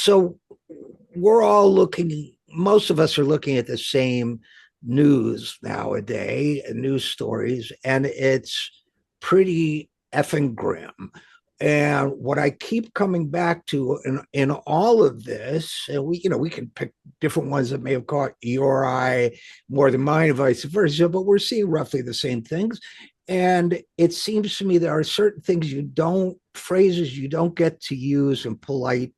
So we're all looking, most of us are looking at the same news nowadays, news stories, and it's pretty effing grim. And what I keep coming back to in all of this, and we can pick different ones that may have caught your eye more than mine, and vice versa, but we're seeing roughly the same things. And it seems to me there are certain things phrases you don't get to use in polite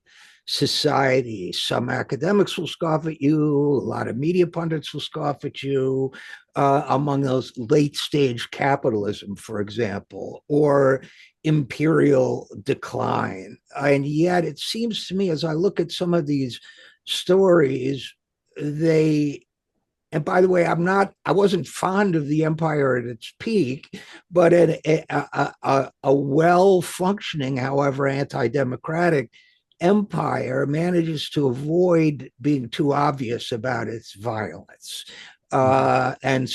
society. Some academics will scoff at you, a lot of media pundits will scoff at you, among those late stage capitalism, for example, or imperial decline. And yet it seems to me, as I look at some of these stories, they and by the way, I wasn't fond of the empire at its peak, but a well functioning, however, anti democratic empire manages to avoid being too obvious about its violence. And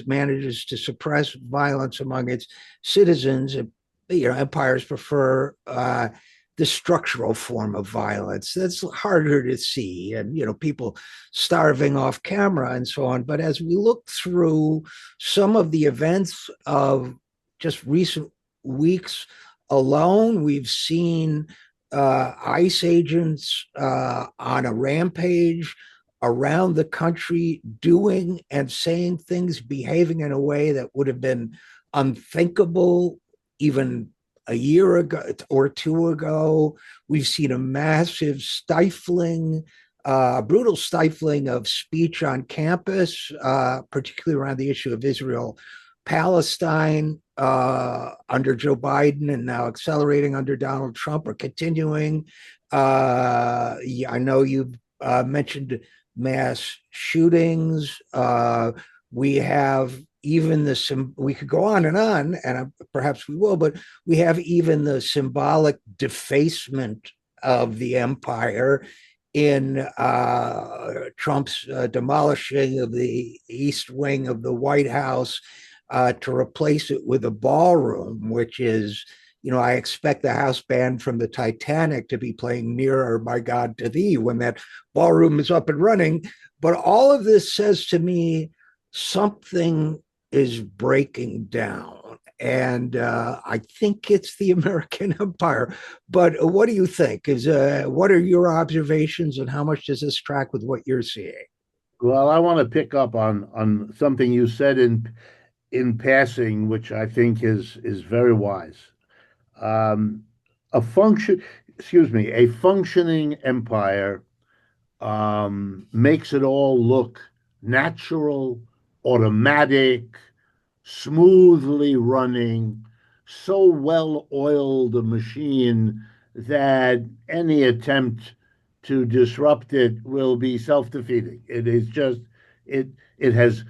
manages to suppress violence among its citizens. Empires prefer the structural form of violence. That's harder to see, and people starving off camera and so on. But as we look through some of the events of just recent weeks alone, we've seen ICE agents on a rampage around the country, doing and saying things, behaving in a way that would have been unthinkable even a year ago or two ago. We've seen a massive brutal stifling of speech on campus, particularly around the issue of Israel Palestine, under Joe Biden, and now accelerating under Donald Trump, or continuing. Yeah, I know you've mentioned mass shootings. We have we could go on, and perhaps we will, but we have even the symbolic defacement of the empire in Trump's demolishing of the East Wing of the White House to replace it with a ballroom, which is, I expect the house band from the Titanic to be playing Nearer, My God, to Thee when that ballroom is up and running. But all of this says to me something is breaking down. And I think it's the American empire. But what do you think? What are your observations, and how much does this track with what you're seeing? Well, I want to pick up on something you said in passing, which I think is very wise. Um, a function, excuse me, a functioning empire makes it all look natural, automatic, smoothly running, so well oiled a machine that any attempt to disrupt it will be self-defeating. It is just it it has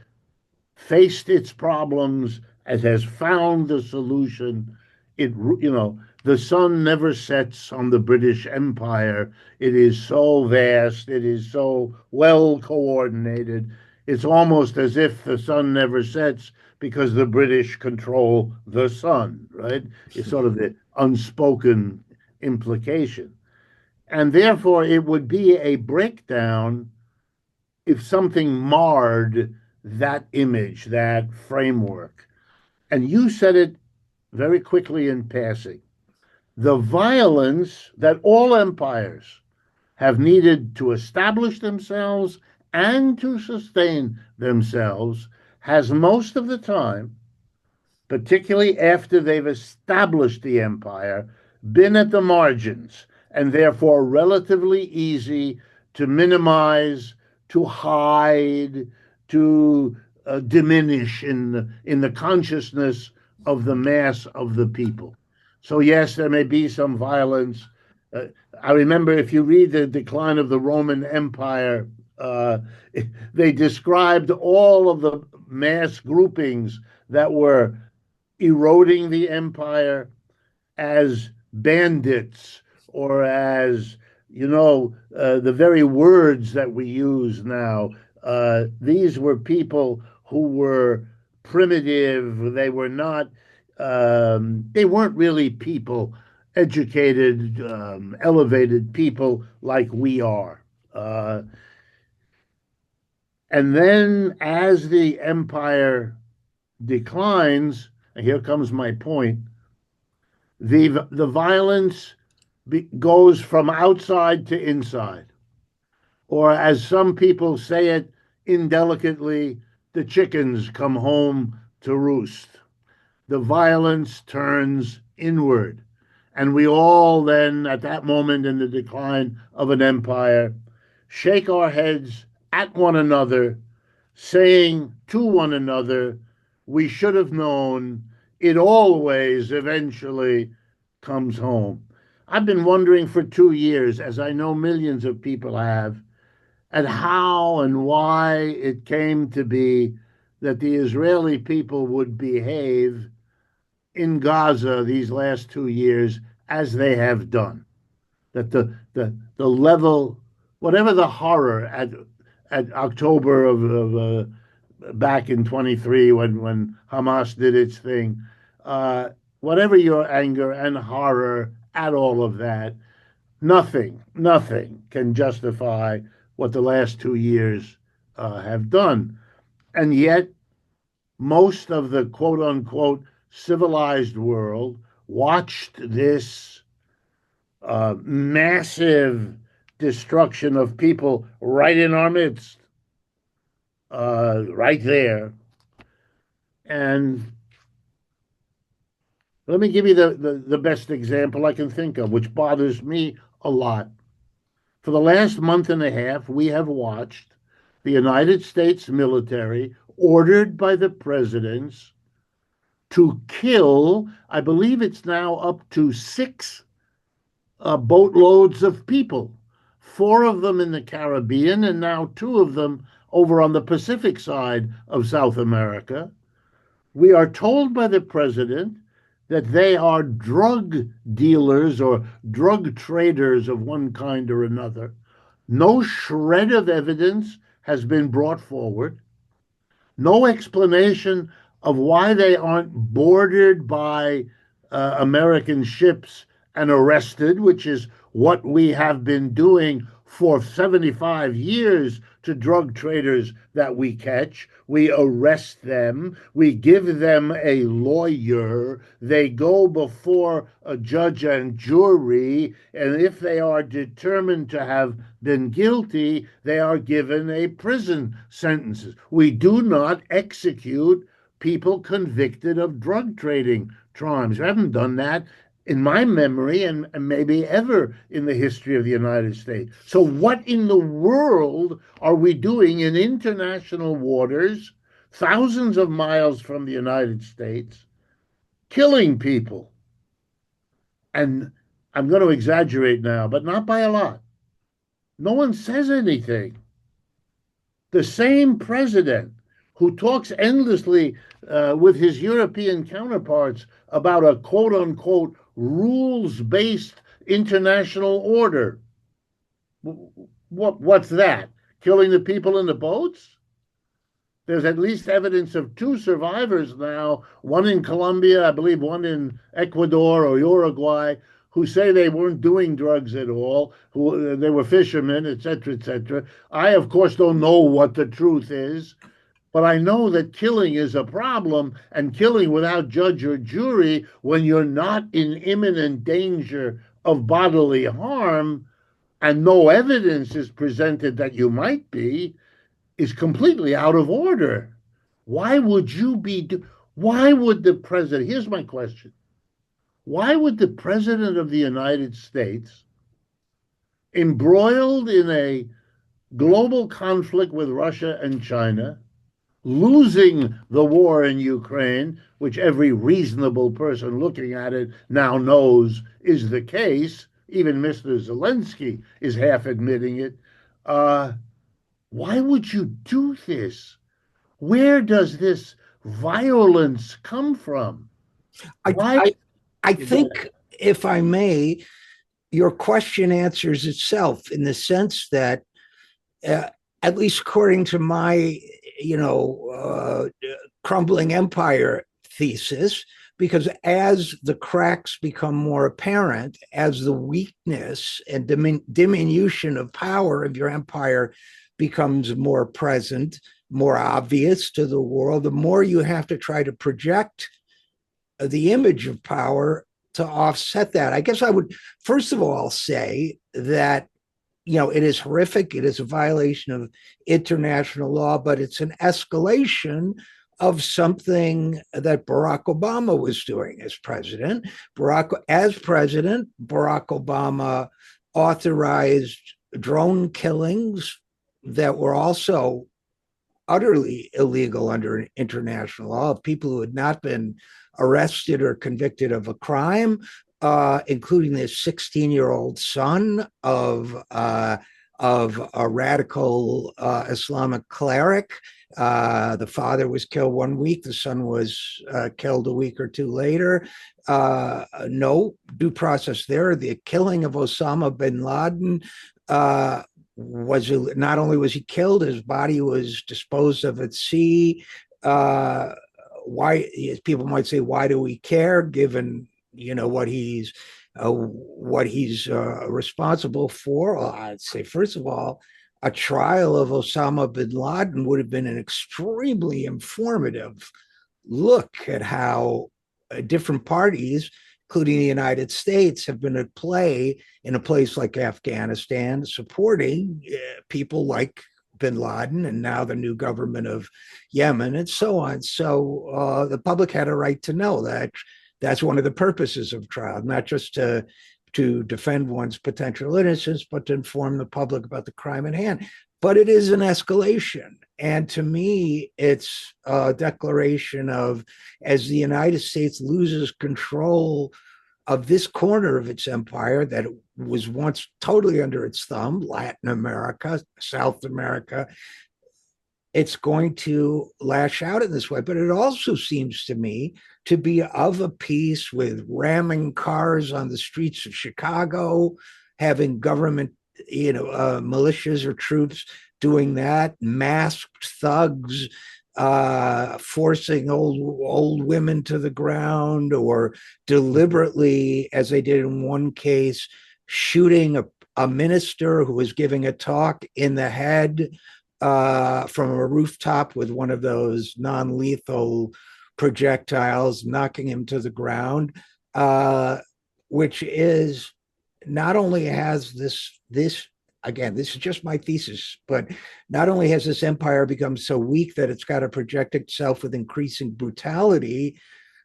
faced its problems, it has found the solution. The sun never sets on the British Empire. It is so vast, it is so well coordinated. It's almost as if the sun never sets because the British control the sun, right? It's sort of the unspoken implication. And therefore, it would be a breakdown if something marred that image, that framework. And you said it very quickly in passing. The violence that all empires have needed to establish themselves and to sustain themselves has most of the time, particularly after they've established the empire, been at the margins, and therefore relatively easy to minimize, to hide, to diminish in the consciousness of the mass of the people. So yes, there may be some violence. Uh, I remember, if you read the decline of the Roman Empire, uh, they described all of the mass groupings that were eroding the empire as bandits, or as, the very words that we use now. These were people who were primitive. They weren't really people educated, elevated people like we are. And then as the empire declines, and here comes my point, the violence goes from outside to inside. Or as some people say it indelicately, the chickens come home to roost. The violence turns inward. And we all then, at that moment in the decline of an empire, shake our heads at one another, saying to one another, we should have known it always eventually comes home. I've been wondering for 2 years, as I know millions of people have, at how and why it came to be that the Israeli people would behave in Gaza these last 2 years as they have done. That the level, whatever the horror at October of back in 23 when Hamas did its thing, whatever your anger and horror at all of that, nothing can justify what the last 2 years have done. And yet, most of the quote unquote civilized world watched this massive destruction of people right in our midst, right there. And let me give you the best example I can think of, which bothers me a lot. For the last month and a half, we have watched the United States military, ordered by the presidents, to kill, I believe it's now up to 6 boatloads of people, 4 of them in the Caribbean, and now 2 of them over on the Pacific side of South America. We are told by the president that they are drug dealers or drug traders of one kind or another. No shred of evidence has been brought forward. No explanation of why they aren't boarded by American ships and arrested, which is what we have been doing for 75 years to drug traders that we catch. We arrest them, we give them a lawyer, they go before a judge and jury, and if they are determined to have been guilty, they are given a prison sentence. We do not execute people convicted of drug trading crimes. We haven't done that in my memory and maybe ever in the history of the United States. So what in the world are we doing in international waters, thousands of miles from the United States, killing people? And I'm going to exaggerate now, but not by a lot. No one says anything. The same president who talks endlessly with his European counterparts about a quote unquote rules-based international order. What's that? Killing the people in the boats? There's at least evidence of 2 survivors now, one in Colombia, I believe one in Ecuador or Uruguay, who say they weren't doing drugs at all, who they were fishermen, etc., etc. I, of course, don't know what the truth is, but I know that killing is a problem, and killing without judge or jury when you're not in imminent danger of bodily harm and no evidence is presented that you might be, is completely out of order. Why would you be? Why would the president? Here's my question. Why would the president of the United States, embroiled in a global conflict with Russia and China, losing the war in Ukraine, which every reasonable person looking at it now knows is the case, even Mr. Zelensky is half admitting it, why would you do this? Where does this violence come from? Why? I think, if I may, your question answers itself in the sense that, at least according to my, crumbling empire thesis, because as the cracks become more apparent, as the weakness and diminution of power of your empire becomes more present, more obvious to the world, the more you have to try to project the image of power to offset that. I guess I would first of all say that it is horrific. It is a violation of international law, but it's an escalation of something that Barack Obama was doing as president. Barack Obama authorized drone killings that were also utterly illegal under international law of people who had not been arrested or convicted of a crime, including this 16-year-old son of a radical Islamic cleric. The father was killed 1 week. The son was killed a week or two later. No due process there. The killing of Osama bin Laden was not only was he killed, his body was disposed of at sea. Why, people might say, why do we care, given what he's responsible for? Well, I'd say, first of all, a trial of Osama bin Laden would have been an extremely informative look at how different parties, including the United States, have been at play in a place like Afghanistan, supporting people like bin Laden and now the new government of Yemen and so on. So the public had a right to know that. That's one of the purposes of trial, not just to defend one's potential innocence, but to inform the public about the crime at hand. But it is an escalation. And to me, it's a declaration of, as the United States loses control of this corner of its empire that was once totally under its thumb, Latin America, South America, it's going to lash out in this way. But it also seems to me to be of a piece with ramming cars on the streets of Chicago, having government, militias or troops doing that, masked thugs forcing old women to the ground, or deliberately, as they did in one case, shooting a minister who was giving a talk in the head from a rooftop with one of those non-lethal projectiles, knocking him to the ground, which is not only has this again, this is just my thesis, but not only has this empire become so weak that it's got to project itself with increasing brutality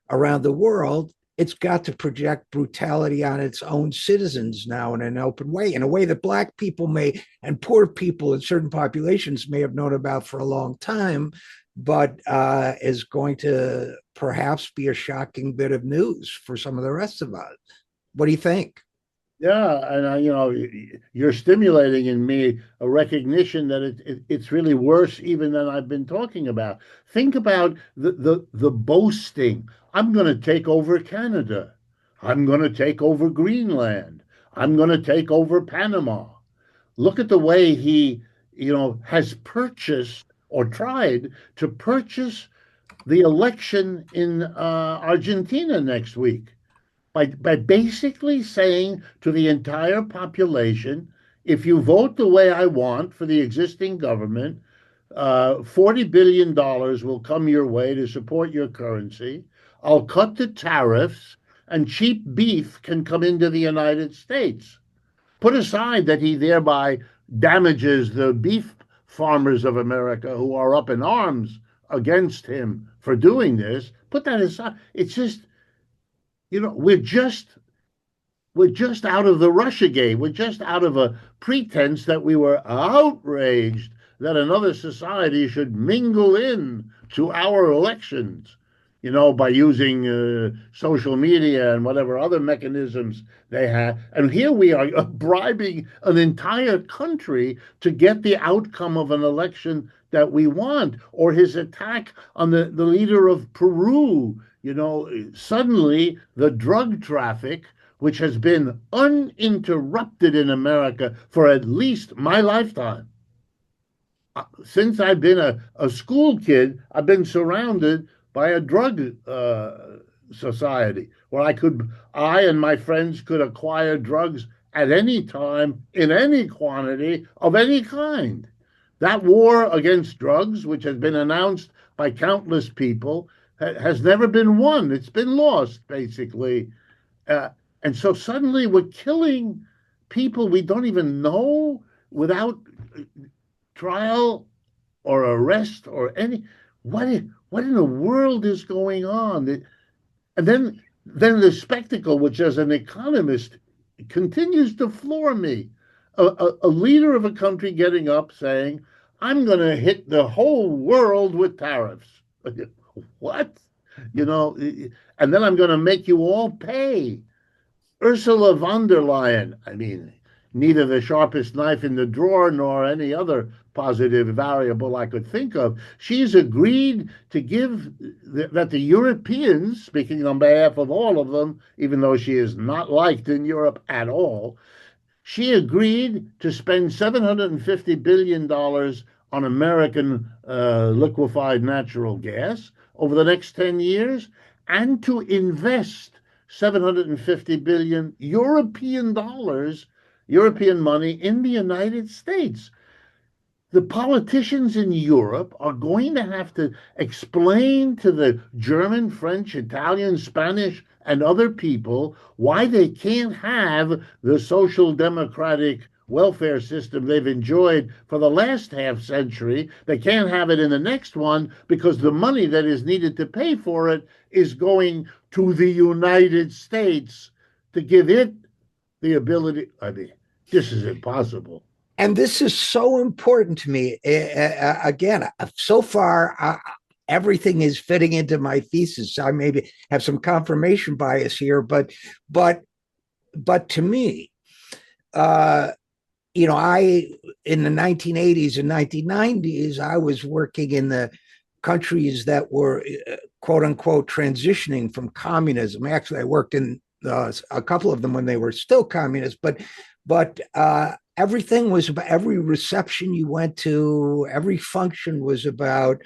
around the world, it's got to project brutality on its own citizens now in an open way, in a way that Black people may, and poor people in certain populations may have known about for a long time, but is going to perhaps be a shocking bit of news for some of the rest of us. What do you think? Yeah, and you're stimulating in me a recognition that it's really worse even than I've been talking about. Think about the boasting. I'm going to take over Canada. I'm going to take over Greenland. I'm going to take over Panama. Look at the way he, has purchased or tried to purchase the election in Argentina next week by basically saying to the entire population, if you vote the way I want for the existing government, $40 billion will come your way to support your currency. I'll cut the tariffs, and cheap beef can come into the United States. Put aside that he thereby damages the beef farmers of America who are up in arms against him for doing this. Put that aside. It's just, we're just out of the Russiagate. We're just out of a pretense that we were outraged that another society should mingle in to our elections, by using social media and whatever other mechanisms they have. And here we are bribing an entire country to get the outcome of an election that we want. Or his attack on the leader of Peru, suddenly the drug traffic, which has been uninterrupted in America for at least my lifetime. Since I've been a school kid, I've been surrounded by a drug society where I and my friends could acquire drugs at any time, in any quantity, of any kind. That war against drugs, which has been announced by countless people, has never been won. It's been lost, basically. Uh, and so suddenly we're killing people we don't even know without trial or arrest or any. What in the world is going on? And then the spectacle, which as an economist continues to floor me, a leader of a country getting up saying, "I'm going to hit the whole world with tariffs." What? You know, and then I'm going to make you all pay. Ursula von der Leyen, I mean, neither the sharpest knife in the drawer nor any other positive variable I could think of. She's agreed to give that the Europeans, speaking on behalf of all of them, even though she is not liked in Europe at all, she agreed to spend $750 billion on American liquefied natural gas over the next 10 years and to invest 750 billion European dollars, European money in the United States. The politicians in Europe are going to have to explain to the German, French, Italian, Spanish, and other people why they can't have the social democratic welfare system they've enjoyed for the last half century. They can't have it in the next one because the money that is needed to pay for it is going to the United States to give it the ability. I mean, this is impossible. And this is so important to me. Again, so far, everything is fitting into my thesis. I maybe have some confirmation bias here, but to me, I in the 1980s and 1990s, I was working in the countries that were quote unquote transitioning from communism. Actually, I worked in a couple of them when they were still communist, but everything was about every reception you went to, every function was about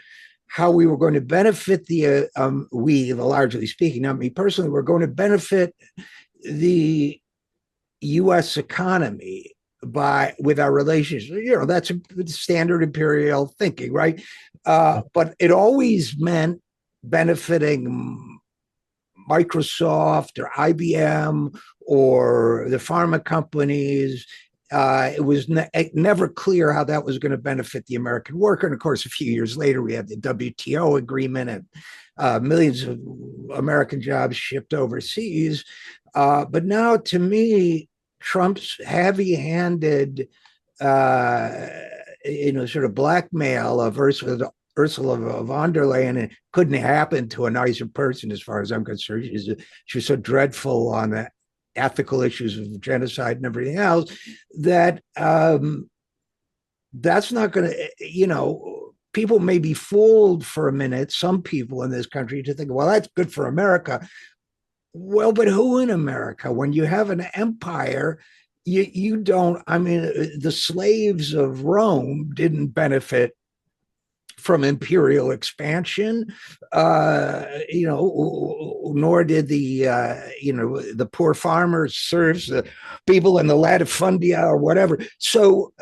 how we were going to benefit largely speaking, not me personally, we're going to benefit the U.S. economy with our relations. That's a standard imperial thinking, right? But it always meant benefiting Microsoft or IBM or the pharma companies. It was never clear how that was going to benefit the American worker. And of course, a few years later, we had the WTO agreement and millions of American jobs shipped overseas. But now, to me, Trump's heavy-handed, sort of blackmail of Ursula von der Leyen, it couldn't happen to a nicer person, as far as I'm concerned. She was so dreadful on the ethical issues of genocide and everything else that that's not going to, people may be fooled for a minute, some people in this country, to think, well, that's good for America. Well, but who in America? When you have an empire, you don't, I mean, the slaves of Rome didn't benefit from imperial expansion, nor did the poor farmers serve the people in the latifundia or whatever. So,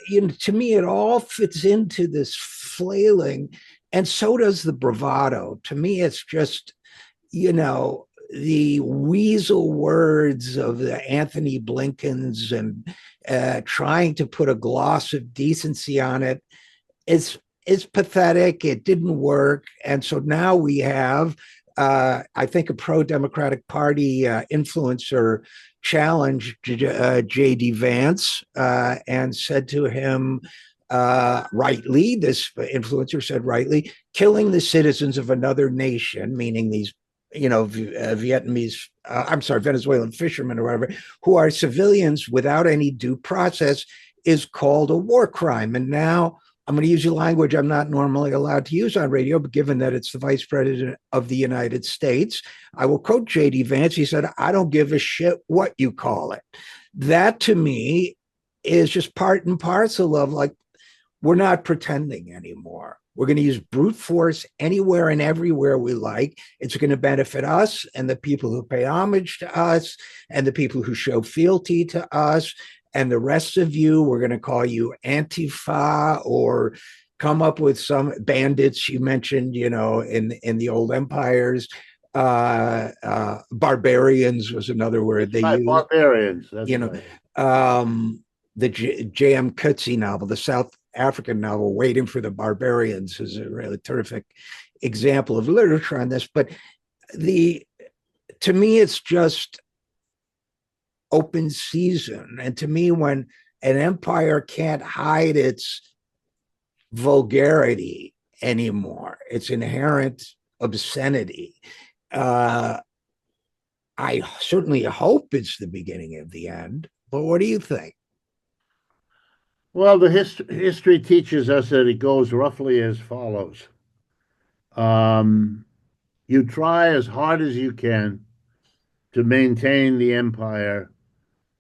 to me, it all fits into this flailing, and so does the bravado. To me, it's just, the weasel words of the Anthony Blinkens and trying to put a gloss of decency on it. It's pathetic. It didn't work. And so now we have, I think, a pro-Democratic Party influencer challenged J.D. Vance and said to him, rightly, this influencer said rightly, killing the citizens of another nation, meaning these Venezuelan fishermen or whatever, who are civilians without any due process, is called a war crime. And now I'm going to use a language I'm not normally allowed to use on radio, but given that it's the Vice President of the United States, I will quote J.D. Vance. He said, "I don't give a shit what you call it." That, to me, is just part and parcel of, like, we're not pretending anymore. We're going to use brute force anywhere and everywhere we like. It's going to benefit us and the people who pay homage to us and the people who show fealty to us. And the rest of you, we're going to call you Antifa or come up with some bandits you mentioned, in the old empires. Barbarians was another word they Right, used. barbarians. That's You know, right. the J.M. Coetzee novel, the South African novel, Waiting for the Barbarians, is a really terrific example of literature on this. But the to me, it's just open season. And to me, when an empire can't hide its vulgarity anymore, its inherent obscenity, uh, I certainly hope it's the beginning of the end. But what do you think? Well, the history teaches us that it goes roughly as follows. Um, you try as hard as you can to maintain the empire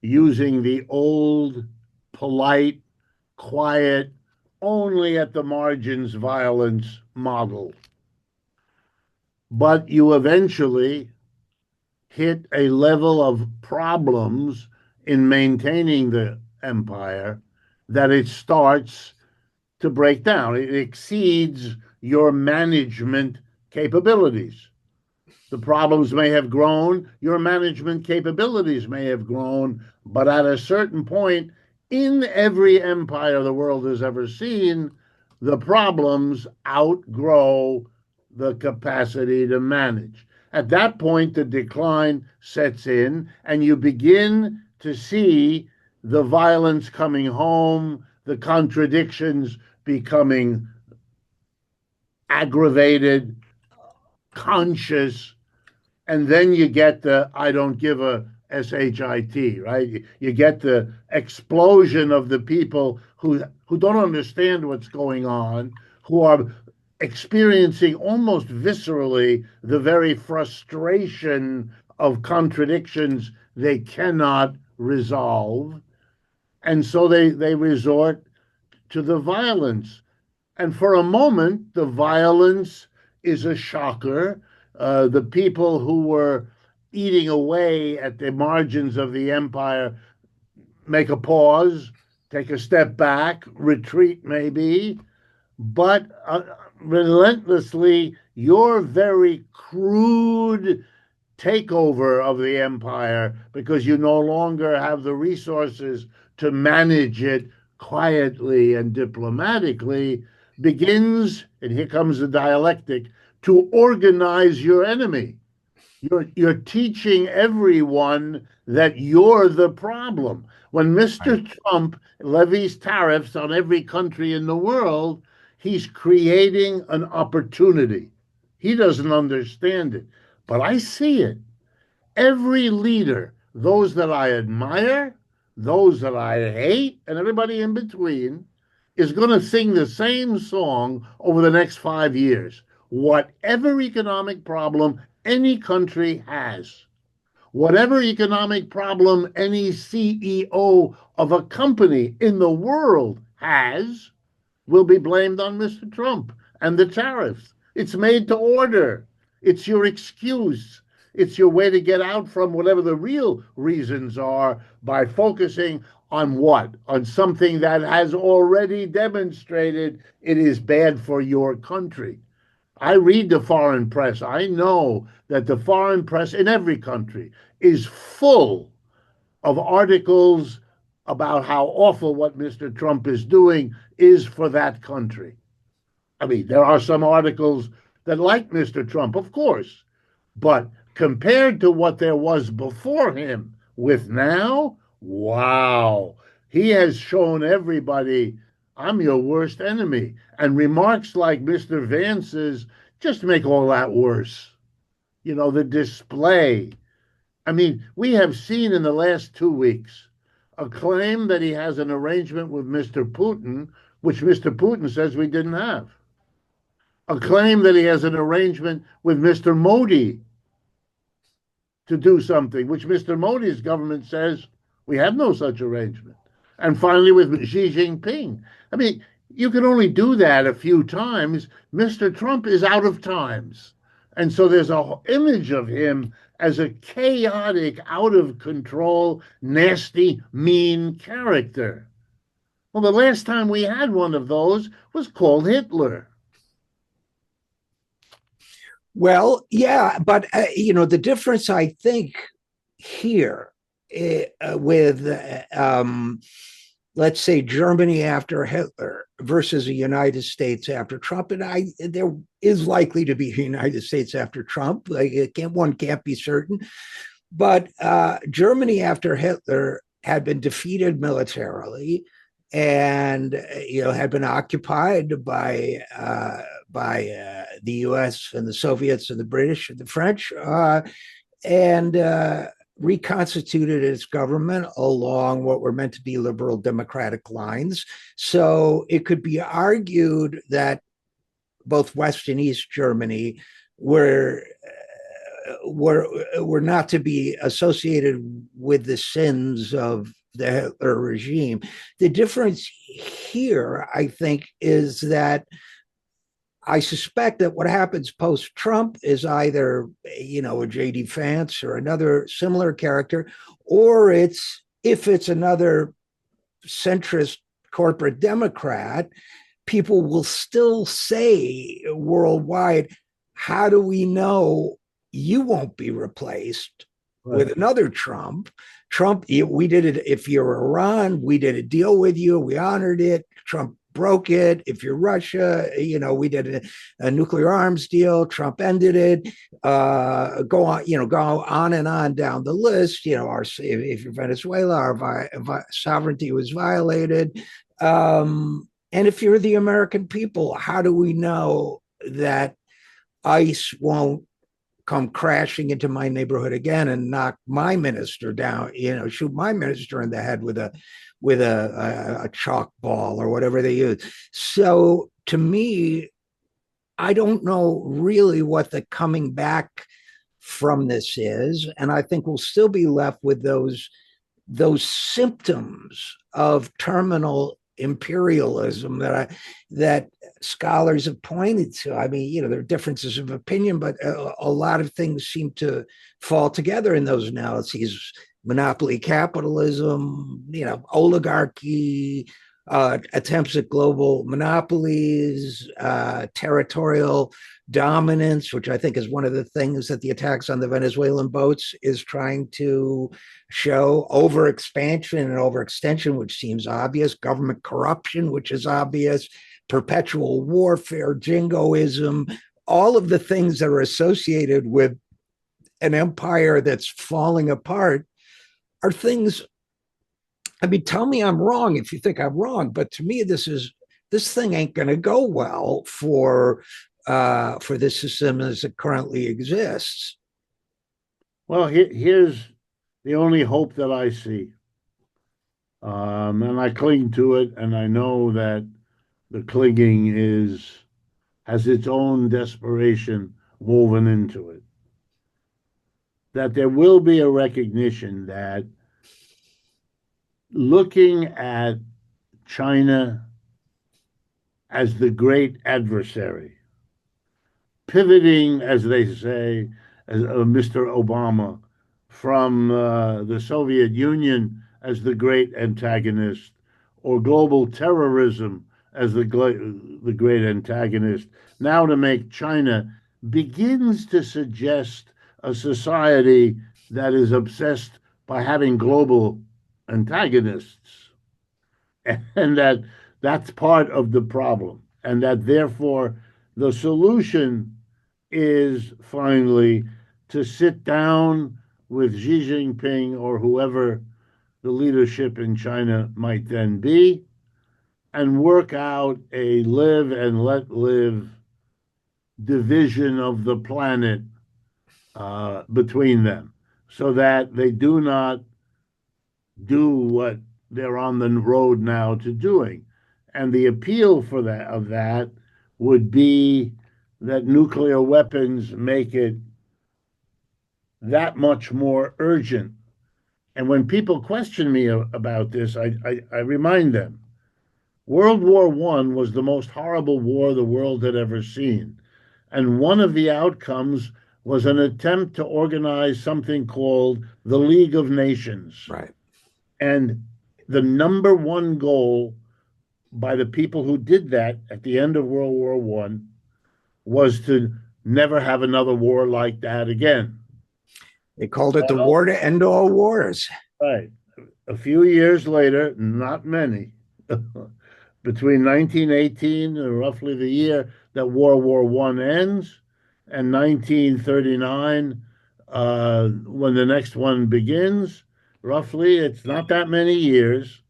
using the old, polite, quiet, only at the margins violence model. But you eventually hit a level of problems in maintaining the empire that it starts to break down. It exceeds your management capabilities. The problems may have grown, your management capabilities may have grown, but at a certain point, in every empire the world has ever seen, the problems outgrow the capacity to manage. At that point, the decline sets in, and you begin to see the violence coming home, the contradictions becoming aggravated, conscious, and then you get the I don't give a shit, right? You get the explosion of the people who don't understand what's going on, who are experiencing almost viscerally the very frustration of contradictions they cannot resolve, and so they resort to the violence. And for a moment, the violence is a shocker. The people who were eating away at the margins of the empire make a pause, take a step back, retreat maybe, but relentlessly, your very crude takeover of the empire because you no longer have the resources to manage it quietly and diplomatically begins, and here comes the dialectic, to organize your enemy. You're teaching everyone that you're the problem. When Mr. Right. Trump levies tariffs on every country in the world, he's creating an opportunity. He doesn't understand it, but I see it. Every leader, those that I admire, those that I hate, and everybody in between, is going to sing the same song over the next 5 years. Whatever economic problem any country has, whatever economic problem any CEO of a company in the world has, will be blamed on Mr. Trump and the tariffs. It's made to order. It's your excuse. It's your way to get out from whatever the real reasons are by focusing on what? On something that has already demonstrated it is bad for your country. I read the foreign press. I know that the foreign press in every country is full of articles about how awful what Mr. Trump is doing is for that country. I mean, there are some articles that like Mr. Trump, of course, but compared to what there was before him with now, wow, he has shown everybody I'm your worst enemy. And remarks like Mr. Vance's just make all that worse. The display. I mean, we have seen in the last 2 weeks a claim that he has an arrangement with Mr. Putin, which Mr. Putin says we didn't have. A claim that he has an arrangement with Mr. Modi to do something, which Mr. Modi's government says we have no such arrangement. And finally, with Xi Jinping. I mean, you can only do that a few times. Mr. Trump is out of times. And so there's a image of him as a chaotic, out of control, nasty, mean character. Well, the last time we had one of those was called Hitler. Well, yeah, but the difference I think here with let's say Germany after Hitler versus the United States after Trump, and there is likely to be a United States after Trump. Like one can't be certain, but Germany after Hitler had been defeated militarily, and had been occupied by the U.S. and the Soviets and the British and the French, and reconstituted its government along what were meant to be liberal democratic lines. So it could be argued that both West and East Germany were were not to be associated with the sins of the Hitler regime. The difference here, I think, is that I suspect that what happens post Trump is either, a J.D. Vance or another similar character, or if it's another centrist corporate Democrat, people will still say worldwide, how do we know you won't be replaced with another Trump? Trump, we did it. If you're Iran, we did a deal with you. We honored it. Trump broke it. If you're Russia, we did a nuclear arms deal. Trump ended it. Go on and on down the list. If you're Venezuela, our sovereignty was violated. And if you're the American people, how do we know that ICE won't come crashing into my neighborhood again and knock my minister down, shoot my minister in the head with a chalk ball or whatever they use. So to me, I don't know really what the coming back from this is. And I think we'll still be left with those symptoms of terminal imperialism that scholars have pointed to. I mean, there are differences of opinion, but a lot of things seem to fall together in those analyses. Monopoly capitalism, oligarchy, attempts at global monopolies, territorial dominance, which I think is one of the things that the attacks on the Venezuelan boats is trying to show. Overexpansion and overextension, which seems obvious. Government corruption, which is obvious. Perpetual warfare, jingoism, all of the things that are associated with an empire that's falling apart are things. I mean, tell me I'm wrong if you think I'm wrong, but to me, this thing ain't going to go well for the system as it currently exists. Well, here's the only hope that I see, and I cling to it, and I know that the clinging has its own desperation woven into it. That there will be a recognition that looking at China as the great adversary, pivoting, as they say, as Mr. Obama, from the Soviet Union as the great antagonist, or global terrorism as the great antagonist, now to make China, begins to suggest a society that is obsessed by having global antagonists, and that's part of the problem, and that therefore the solution is finally to sit down with Xi Jinping or whoever the leadership in China might then be and work out a live and let live division of the planet between them so that they do not do what they're on the road now to doing. And the appeal for that would be that nuclear weapons make it that much more urgent. And when people question me about this, I remind them World War One was the most horrible war the world had ever seen. And one of the outcomes was an attempt to organize something called the League of Nations. Right. And the number one goal by the people who did that at the end of World War One was to never have another war like that again. They called it the Well, war to end all wars. right. A few years later, not many, between 1918, roughly the year that World War One ends, and 1939, when the next one begins, roughly, it's not that many years.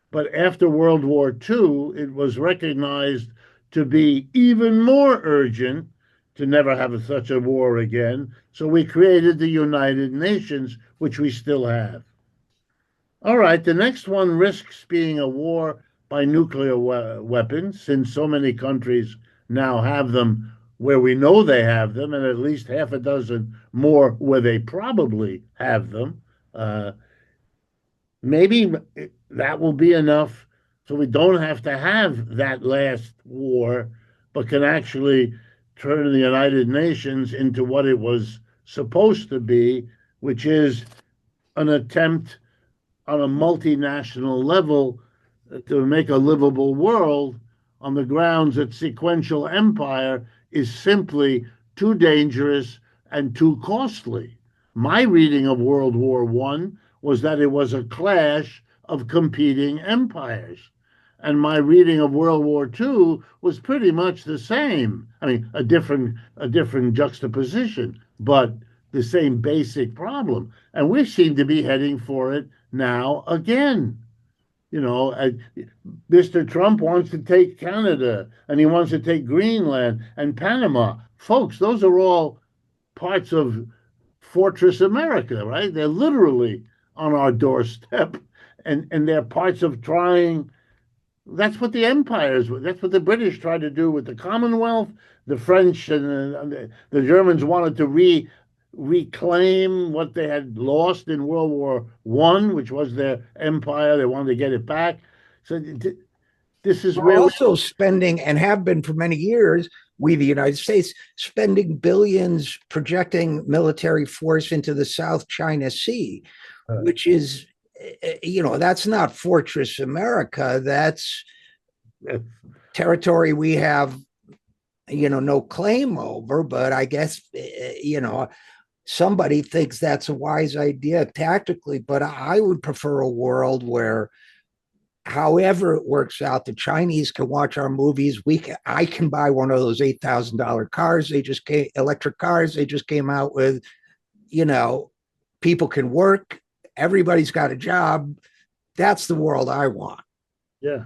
But after World War II, it was recognized to be even more urgent to never have such a war again. So we created the United Nations, which we still have. All right, the next one risks being a war by nuclear weapons, since so many countries now have them where we know they have them, and at least half a dozen more where they probably have them. Uh, Maybe that will be enough so we don't have to have that last war, but can actually turn the United Nations into what it was supposed to be, which is an attempt on a multinational level to make a livable world on the grounds that sequential empire is simply too dangerous and too costly. My reading of World War One was that it was a clash of competing empires. And my reading of World War II was pretty much the same. I mean, a different juxtaposition, but the same basic problem. And we seem to be heading for it now again. You know, Mr. Trump wants to take Canada and he wants to take Greenland and Panama. Folks, those are all parts of Fortress America, right? They're literally on our doorstep and they're parts of trying. That's what the empires, that's what the British tried to do with the Commonwealth. The French and the Germans wanted to reclaim what they had lost in World War One, which was their empire. They wanted to get it back. So this is We're where we. also spending, and have been for many years, we, the United States, spending billions projecting military force into the South China Sea, which is, that's not Fortress America. That's territory we have, no claim over. But I guess, somebody thinks that's a wise idea tactically. But I would prefer a world where, however it works out, the Chinese can watch our movies. I can buy one of those $8,000 cars. Electric cars they just came out with. People can work. Everybody's got a job. That's the world I want. Yeah.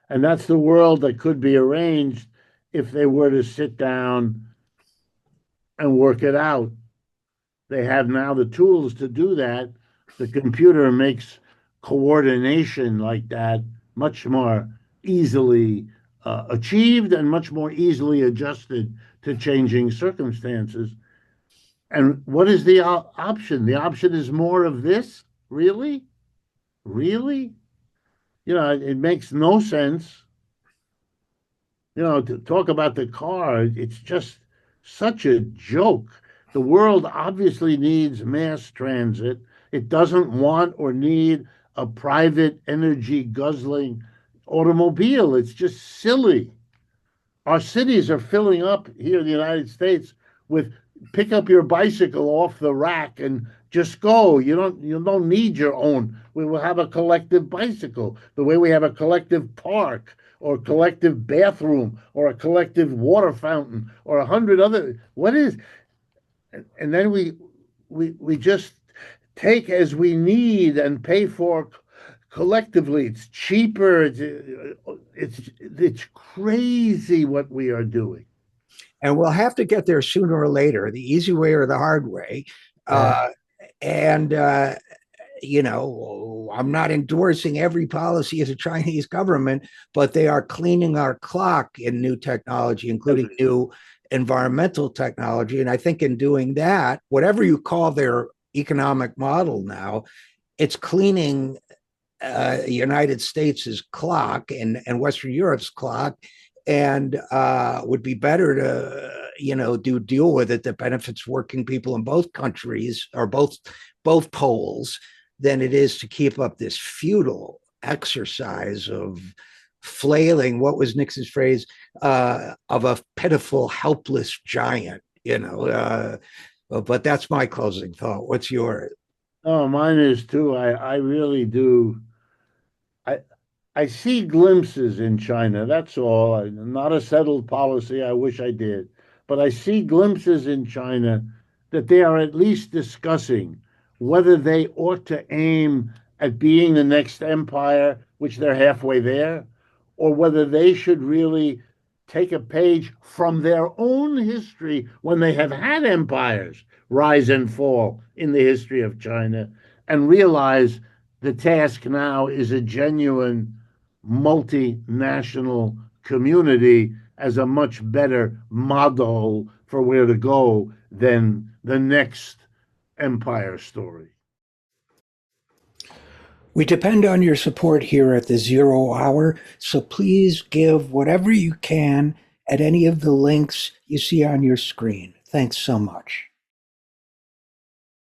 And that's the world that could be arranged if they were to sit down and work it out. They have now the tools to do that. The computer makes coordination like that much more easily achieved and much more easily adjusted to changing circumstances. And what is the option? The option is more of this? Really? Really? It makes no sense. To talk about the car, it's just such a joke. The world obviously needs mass transit. It doesn't want or need a private energy guzzling automobile. It's just silly. Our cities are filling up here in the United States with pick up your bicycle off the rack and just go. You don't need your own. We will have a collective bicycle, the way we have a collective park or collective bathroom or a collective water fountain or 100 other. What is? And then we just take as we need and pay for collectively. It's cheaper. It's crazy what we are doing. And we'll have to get there sooner or later, the easy way or the hard way. And I'm not endorsing every policy of the Chinese government, but they are cleaning our clock in new technology, including new environmental technology. And I think in doing that, whatever you call their economic model now, it's cleaning United States' clock and Western Europe's clock, and would be better to deal with it that benefits working people in both countries or both poles than it is to keep up this futile exercise of flailing. What was Nixon's phrase? Of a pitiful, helpless giant. But that's my closing thought. What's yours? Oh, mine is too. I really do. I I see glimpses in China. That's all. Not a settled policy. I wish I did, but I see glimpses in China that they are at least discussing whether they ought to aim at being the next empire, which they're halfway there, or whether they should really take a page from their own history when they have had empires rise and fall in the history of China and realize the task now is a genuine multinational community as a much better model for where to go than the next empire story. We depend on your support here at the Zero Hour, so please give whatever you can at any of the links you see on your screen. Thanks so much.